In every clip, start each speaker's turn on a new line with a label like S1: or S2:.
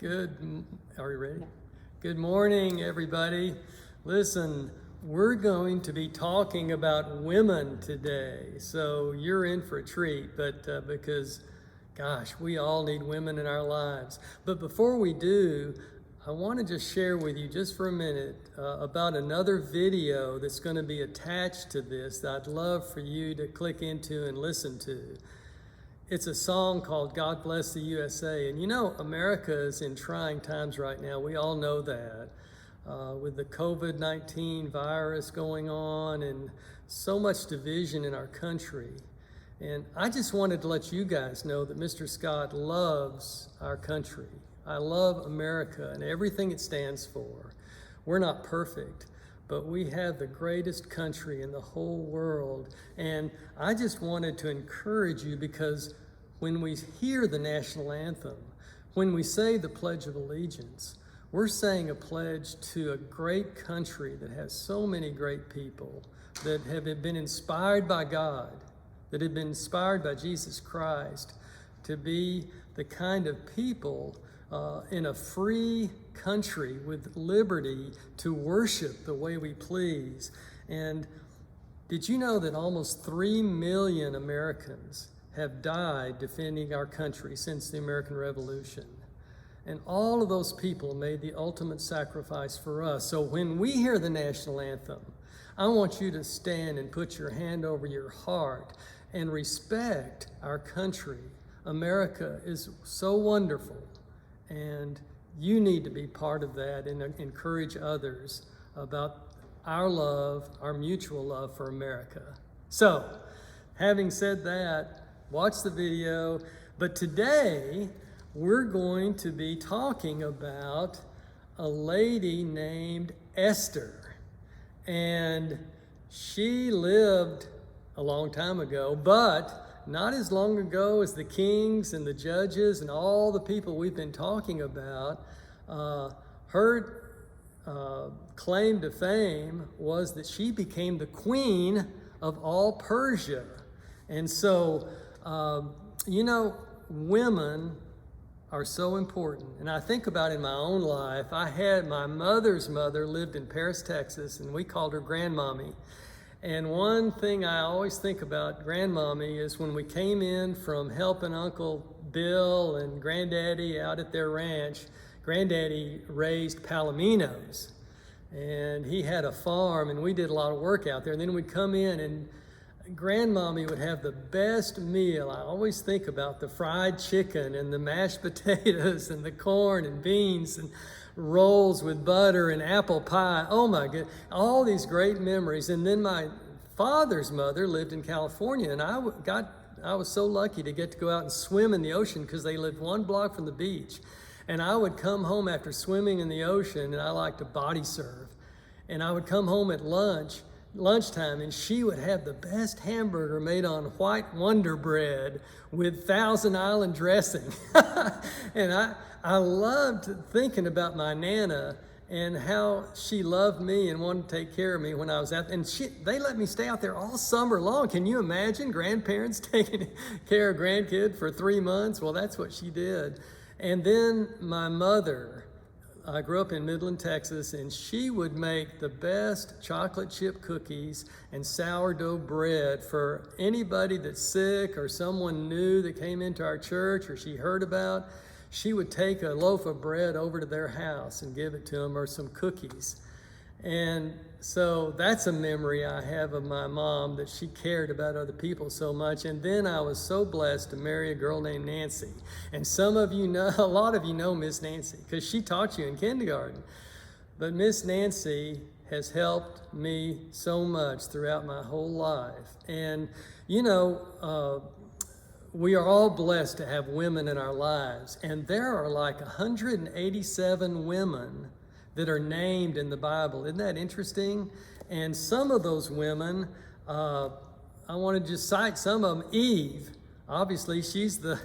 S1: Are you ready? Good morning, everybody. Listen, we're going to be talking about women today, so you're in for a treat, but because, gosh, we all need women in our lives. But before we do, I want to just share with you just for a minute about another video that's going to be attached to this that I'd love for you to click into and listen to. It's a song called God Bless the USA. And you know, America is in trying times right now. We all know that. With the COVID-19 virus going on and so much division in our country. And I just wanted to let you guys know that Mr. Scott loves our country. I love America and everything it stands for. We're not perfect, but we have the greatest country in the whole world. And I just wanted to encourage you, because when we hear the national anthem, when we say the Pledge of Allegiance, we're saying a pledge to a great country that has so many great people that have been inspired by God, that have been inspired by Jesus Christ to be the kind of people in a free country with liberty to worship the way we please. And did you know that almost 3 million Americans have died defending our country since the American Revolution? And all of those people made the ultimate sacrifice for us. So when we hear the national anthem, I want you to stand and put your hand over your heart and respect our country. America is so wonderful, and you need to be part of that and encourage others about our love, our mutual love for America. So, having said that, watch the video. But today, we're going to be talking about a lady named Esther. And she lived a long time ago, but not as long ago as the kings and the judges and all the people we've been talking about. Her claim to fame was that she became the queen of all Persia. And so, you know, women are so important. And I think about in my own life, I had my mother's mother lived in Paris, Texas, and we called her Grandmommy. And one thing I always think about Grandmommy is when we came in from helping Uncle Bill and Granddaddy out at their ranch. Granddaddy raised palominos, and he had a farm, and we did a lot of work out there. And then we'd come in, and Grandmommy would have the best meal. I always think about the fried chicken and the mashed potatoes and the corn and beans and rolls with butter and apple pie. Oh my God, all these great memories. And then my father's mother lived in California, and I was so lucky to get to go out and swim in the ocean because they lived 1 block from the beach. And I would come home after swimming in the ocean, and I liked to body surf. And I would come home at lunchtime, and she would have the best hamburger made on white Wonder bread with Thousand Island dressing. And I loved thinking about my Nana and how she loved me and wanted to take care of me when I was out. And they let me stay out there all summer long. Can you imagine grandparents taking care of grandkid for 3 months? Well, that's what she did. And then my mother, I grew up in Midland, Texas, and she would make the best chocolate chip cookies and sourdough bread for anybody that's sick or someone new that came into our church or she heard about. She would take a loaf of bread over to their house and give it to them, or some cookies. And so that's a memory I have of my mom, that she cared about other people so much. And then I was so blessed to marry a girl named Nancy. And some of you know, a lot of you know Miss Nancy because she taught you in kindergarten. But Miss Nancy has helped me so much throughout my whole life. And, you know, we are all blessed to have women in our lives. And there are like 187 women that are named in the Bible. Isn't that interesting? And some of those women, I want to just cite some of them. Eve, obviously she's the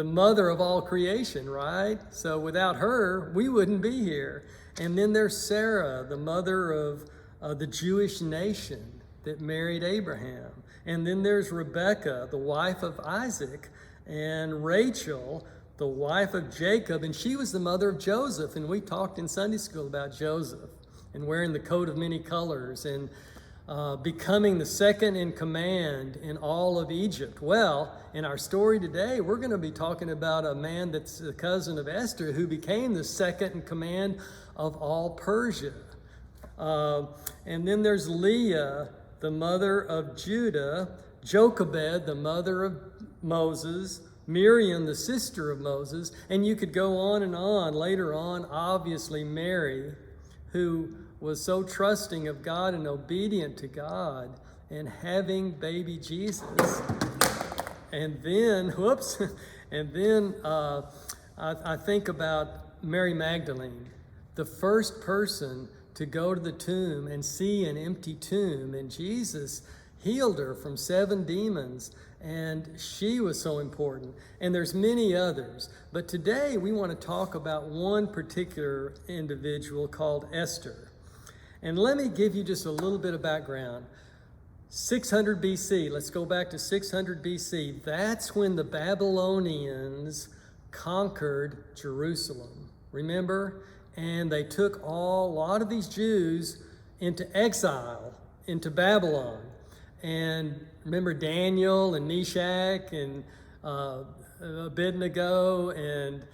S1: mother of all creation, right? So without her, we wouldn't be here. And then there's Sarah, the mother of the Jewish nation that married Abraham. And then there's Rebecca, the wife of Isaac, and Rachel, the wife of Jacob, and she was the mother of Joseph. And we talked in Sunday school about Joseph and wearing the coat of many colors and becoming the second in command in all of Egypt. Well, in our story today, we're going to be talking about a man that's the cousin of Esther who became the second in command of all Persia. And then there's Leah, the mother of Judah, Jochebed, the mother of Moses, Miriam, the sister of Moses, and you could go on and on. Later on, obviously, Mary, who was so trusting of God and obedient to God and having baby Jesus. And then, I think about Mary Magdalene, the first person to go to the tomb and see an empty tomb, and Jesus healed her from 7 demons, and she was so important. And there's many others, but today we want to talk about one particular individual called Esther. And let me give you just a little bit of background. 600 BC, let's go back to 600 BC. That's when the Babylonians conquered Jerusalem. Remember? And they took a lot of these Jews into exile, into Babylon. And remember Daniel and Meshach and Abednego and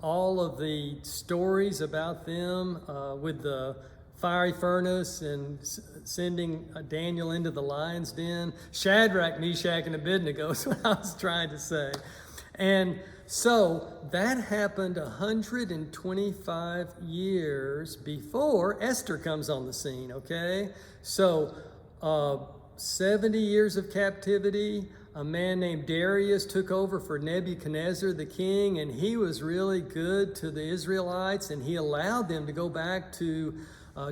S1: all of the stories about them with the fiery furnace and sending Daniel into the lion's den. Shadrach, Meshach, and Abednego is what I was trying to say. And so that happened 125 years before Esther comes on the scene, okay? So 70 years of captivity. A man named Darius took over for Nebuchadnezzar, the king, and he was really good to the Israelites, and he allowed them to go back to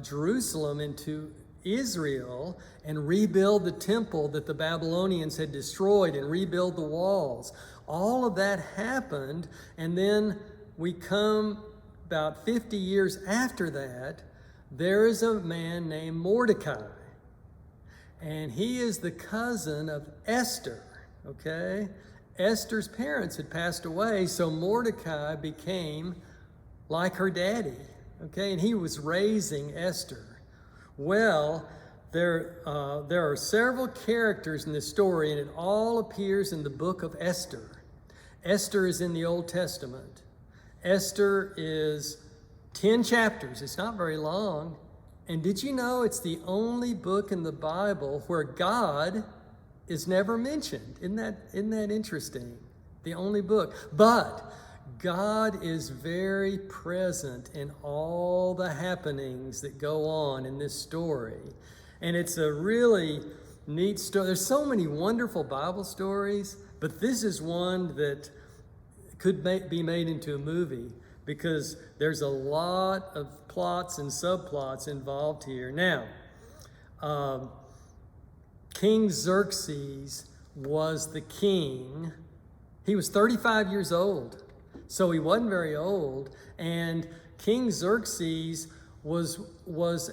S1: Jerusalem and to Israel and rebuild the temple that the Babylonians had destroyed and rebuild the walls. All of that happened, and then we come about 50 years after that. There is a man named Mordecai, and he is the cousin of Esther, okay? Esther's parents had passed away, so Mordecai became like her daddy, okay? And he was raising Esther. Well, there are several characters in this story, and it all appears in the book of Esther. Esther is in the Old Testament. Esther is 10 chapters. It's not very long. And did you know it's the only book in the Bible where God is never mentioned? Isn't that interesting? The only book. But God is very present in all the happenings that go on in this story. And it's a really neat story. There's so many wonderful Bible stories, but this is one that could be made into a movie because there's a lot of plots and subplots involved here. Now, King Xerxes was the king. He was 35 years old, so he wasn't very old. And King Xerxes was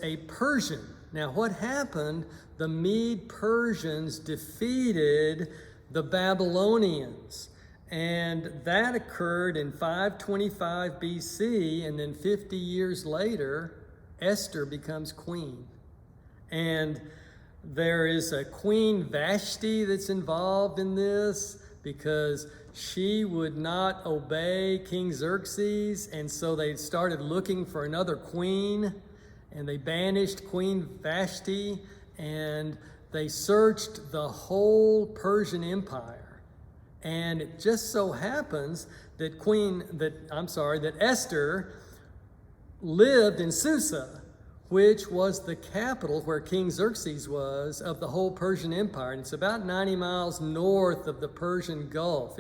S1: a Persian. Now, what happened? The Mede-Persians defeated the Babylonians. And that occurred in 525 BC, and then 50 years later, Esther becomes queen. And there is a Queen Vashti that's involved in this because she would not obey King Xerxes, and so they started looking for another queen, and they banished Queen Vashti, and they searched the whole Persian Empire. And it just so happens that Esther lived in Susa, which was the capital where King Xerxes was of the whole Persian Empire. And it's about 90 miles north of the Persian Gulf.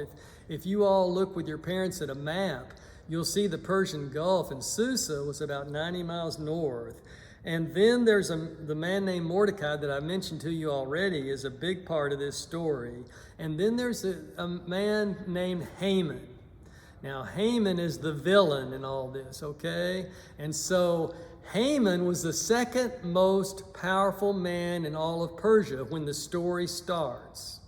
S1: If you all look with your parents at a map, you'll see the Persian Gulf, and Susa was about 90 miles north. And then there's the man named Mordecai that I mentioned to you already is a big part of this story. And then there's a man named Haman. Now, Haman is the villain in all this, okay? And so Haman was the second most powerful man in all of Persia when the story starts.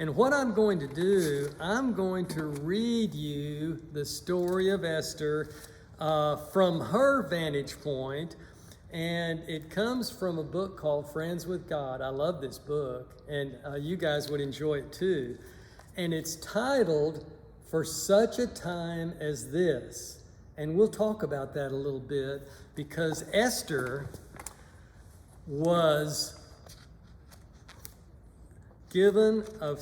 S1: And what I'm going to do, I'm going to read you the story of Esther from her vantage point. And it comes from a book called Friends with God. I love this book, and you guys would enjoy it too. And it's titled, For Such a Time as This. And we'll talk about that a little bit, because Esther was given a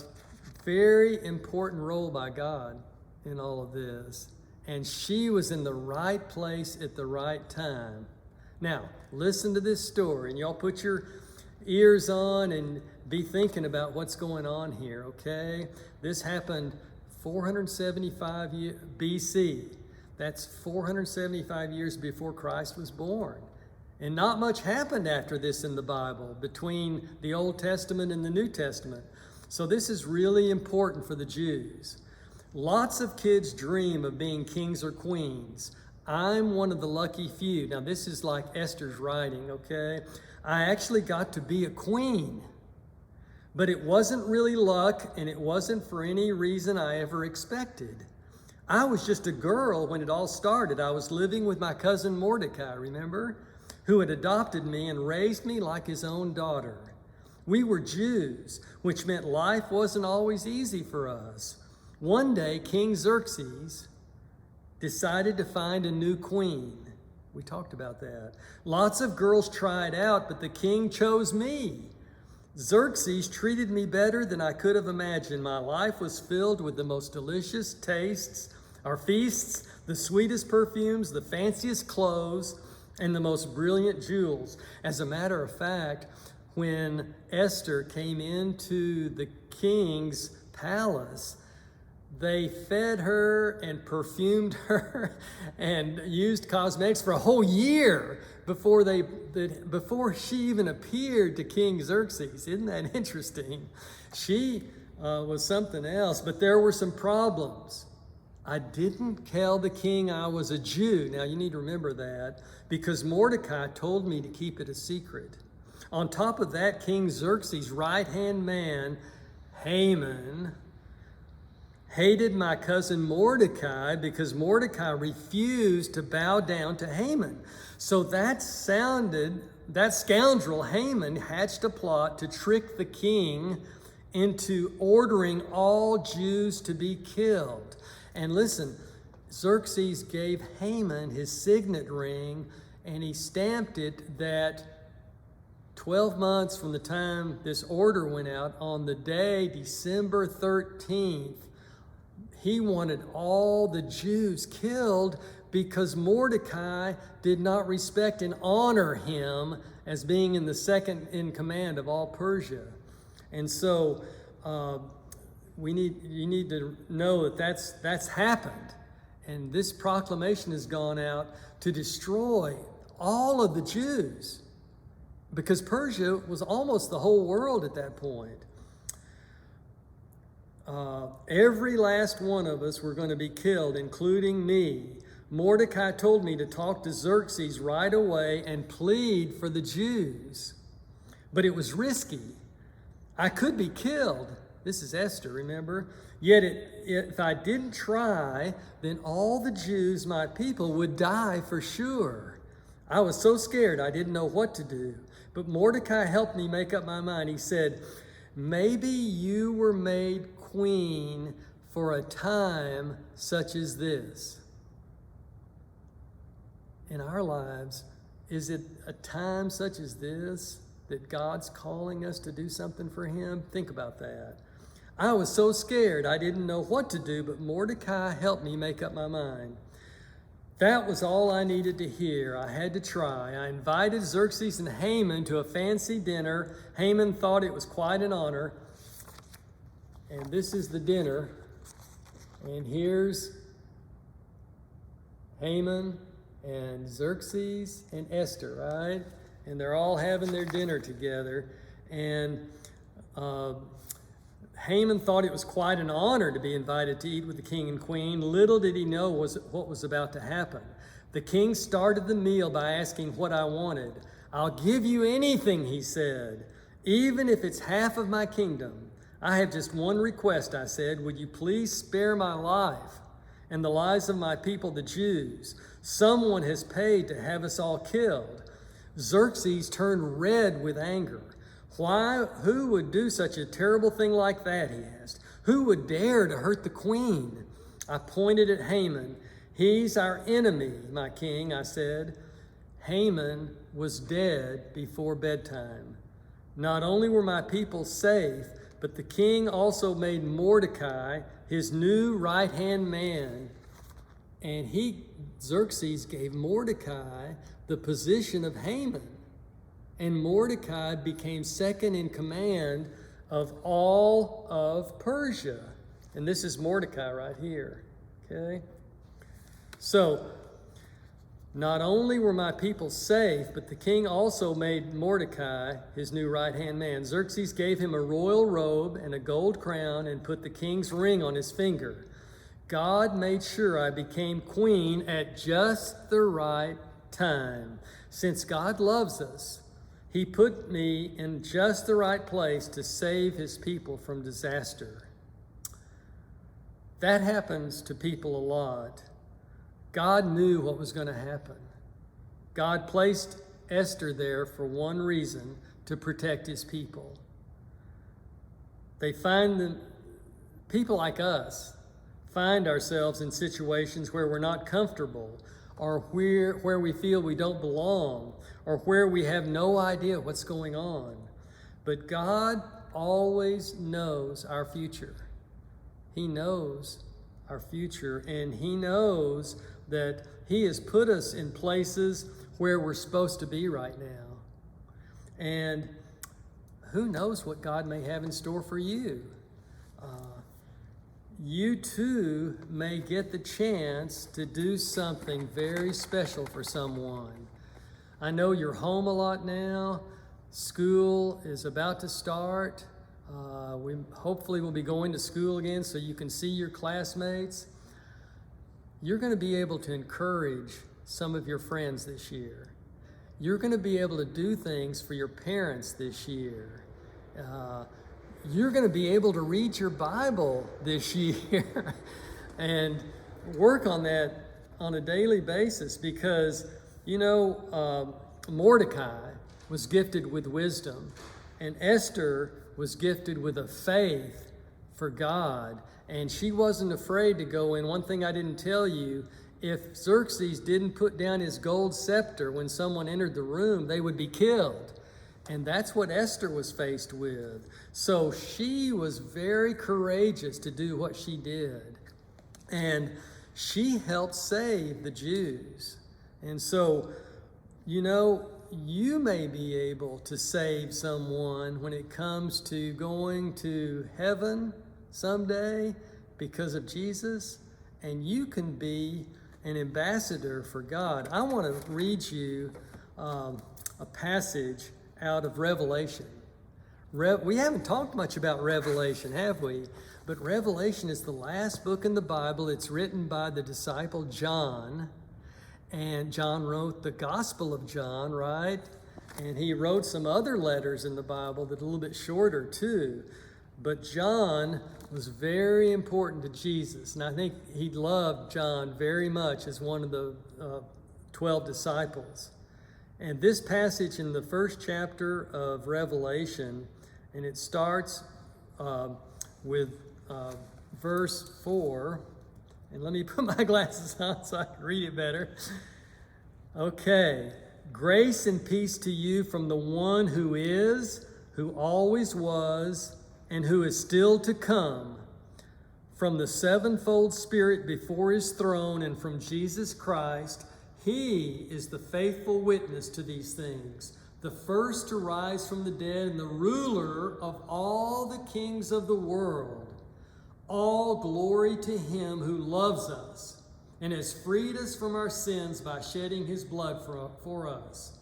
S1: very important role by God in all of this. And she was in the right place at the right time. Now, listen to this story, and y'all put your ears on and be thinking about what's going on here, okay? This happened 475 BC. That's 475 years before Christ was born. And not much happened after this in the Bible, between the Old Testament and the New Testament. So this is really important for the Jews. Lots of kids dream of being kings or queens. I'm one of the lucky few. Now, this is like Esther's writing, okay? I actually got to be a queen. But it wasn't really luck, and it wasn't for any reason I ever expected. I was just a girl when it all started. I was living with my cousin Mordecai, remember? Who had adopted me and raised me like his own daughter. We were Jews, which meant life wasn't always easy for us. One day, King Xerxes decided to find a new queen. We talked about that. Lots of girls tried out, but the king chose me. Xerxes treated me better than I could have imagined. My life was filled with the most delicious tastes, our feasts, the sweetest perfumes, the fanciest clothes, and the most brilliant jewels. As a matter of fact, when Esther came into the king's palace, they fed her and perfumed her and used cosmetics for a whole year before she even appeared to King Xerxes. Isn't that interesting? She was something else, but there were some problems. I didn't tell the king I was a Jew. Now you need to remember that, because Mordecai told me to keep it a secret. On top of that, King Xerxes' right-hand man, Haman, hated my cousin Mordecai because Mordecai refused to bow down to Haman. So that scoundrel Haman hatched a plot to trick the king into ordering all Jews to be killed. And listen, Xerxes gave Haman his signet ring, and he stamped it that 12 months from the time this order went out, on the day, December 13th, he wanted all the Jews killed because Mordecai did not respect and honor him as being in the second in command of all Persia. And so you need to know that that's happened. And this proclamation has gone out to destroy all of the Jews, because Persia was almost the whole world at that point. Every last one of us were going to be killed, including me. Mordecai told me to talk to Xerxes right away and plead for the Jews. But it was risky. I could be killed. This is Esther, remember? Yet if I didn't try, then all the Jews, my people, would die for sure. I was so scared I didn't know what to do. But Mordecai helped me make up my mind. He said, maybe you were made queen for a time such as this. In our lives, is it a time such as this that God's calling us to do something for him? Think about that. I was so scared I didn't know what to do, but Mordecai helped me make up my mind. That was all I needed to hear. I had to try. I invited Xerxes and Haman to a fancy dinner. Haman thought it was quite an honor. And this is the dinner. And here's Haman and Xerxes and Esther, right? And they're all having their dinner together. And Haman thought it was quite an honor to be invited to eat with the king and queen. Little did he know what was about to happen. The king started the meal by asking what I wanted. I'll give you anything, he said, even if it's half of my kingdom. I have just one request, I said. Would you please spare my life and the lives of my people, the Jews? Someone has paid to have us all killed. Xerxes turned red with anger. Who would do such a terrible thing like that, he asked. Who would dare to hurt the queen? I pointed at Haman. He's our enemy, my king, I said. Haman was dead before bedtime. Not only were my people safe, but the king also made Mordecai his new right-hand man. And Xerxes gave Mordecai the position of Haman. And Mordecai became second in command of all of Persia. And this is Mordecai right here, okay? So, not only were my people safe, but the king also made Mordecai his new right-hand man. Xerxes gave him a royal robe and a gold crown and put the king's ring on his finger. God made sure I became queen at just the right time. Since God loves us, he put me in just the right place to save his people from disaster. That happens to people a lot. God knew what was going to happen. God placed Esther there for one reason, to protect his people. People like us find ourselves in situations where we're not comfortable, or where we feel we don't belong, or where we have no idea what's going on. But God always knows our future. He knows our future, and he knows that he has put us in places where we're supposed to be right now. And who knows what God may have in store for you. You too may get the chance to do something very special for someone. I know you're home a lot now. School is about to start. We hopefully will be going to school again so you can see your classmates. You're going to be able to encourage some of your friends this year. You're going to be able to do things for your parents this year. You're going to be able to read your Bible this year and work on that on a daily basis, because, Mordecai was gifted with wisdom, and Esther was gifted with a faith for God, and she wasn't afraid to go in. One thing I didn't tell you, if Xerxes didn't put down his gold scepter when someone entered the room, they would be killed. And that's what Esther was faced with. So she was very courageous to do what she did. And she helped save the Jews. And so, you may be able to save someone when it comes to going to heaven someday because of Jesus. And you can be an ambassador for God. I want to read you a passage out of Revelation. We haven't talked much about Revelation, have we? But Revelation is the last book in the Bible. It's written by the disciple John. And John wrote the Gospel of John, right? And he wrote some other letters in the Bible that are a little bit shorter too. But John was very important to Jesus. And I think he loved John very much as one of the 12 disciples. And this passage in the first chapter of Revelation, and it starts with verse 4. And let me put my glasses on so I can read it better. Okay. Grace and peace to you from the one who is, who always was, and who is still to come, from the sevenfold Spirit before his throne, and from Jesus Christ. He is the faithful witness to these things, the first to rise from the dead and the ruler of all the kings of the world. All glory to him who loves us and has freed us from our sins by shedding his blood for us.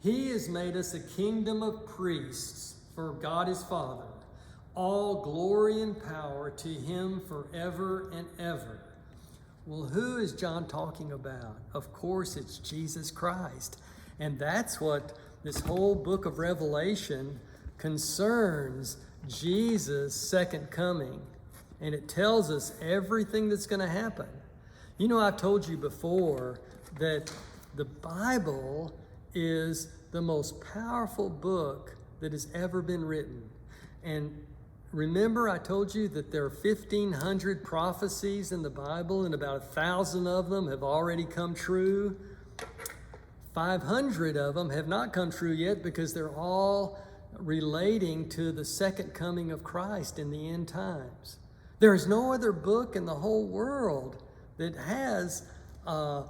S1: He has made us a kingdom of priests for God his Father. All glory and power to him forever and ever. Well, who is John talking about? Of course, it's Jesus Christ. And that's what this whole book of Revelation concerns Jesus' second coming, and it tells us everything that's going to happen. You know, I've told you before that the Bible is the most powerful book that has ever been written. And remember, I told you that there are 1,500 prophecies in the Bible, and about 1,000 of them have already come true. 500 of them have not come true yet because they're all relating to the second coming of Christ in the end times. There is no other book in the whole world that has a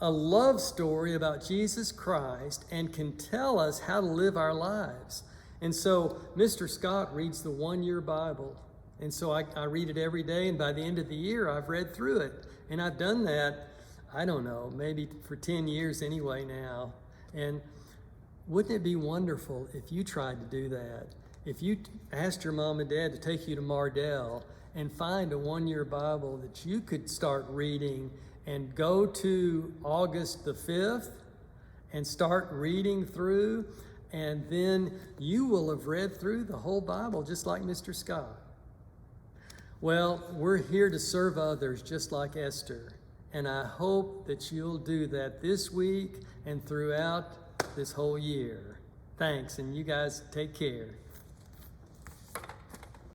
S1: love story about Jesus Christ and can tell us how to live our lives. And so Mr. Scott reads the one-year Bible. And so I read it every day, and by the end of the year, I've read through it. And I've done that, I don't know, maybe for 10 years anyway now. And wouldn't it be wonderful if you tried to do that? If you asked your mom and dad to take you to Mardell and find a one-year Bible that you could start reading and go to August the 5th and start reading through, and then you will have read through the whole Bible just like Mr. Scott. Well, we're here to serve others just like Esther, and I hope that you'll do that this week and throughout this whole year. Thanks, and you guys take care.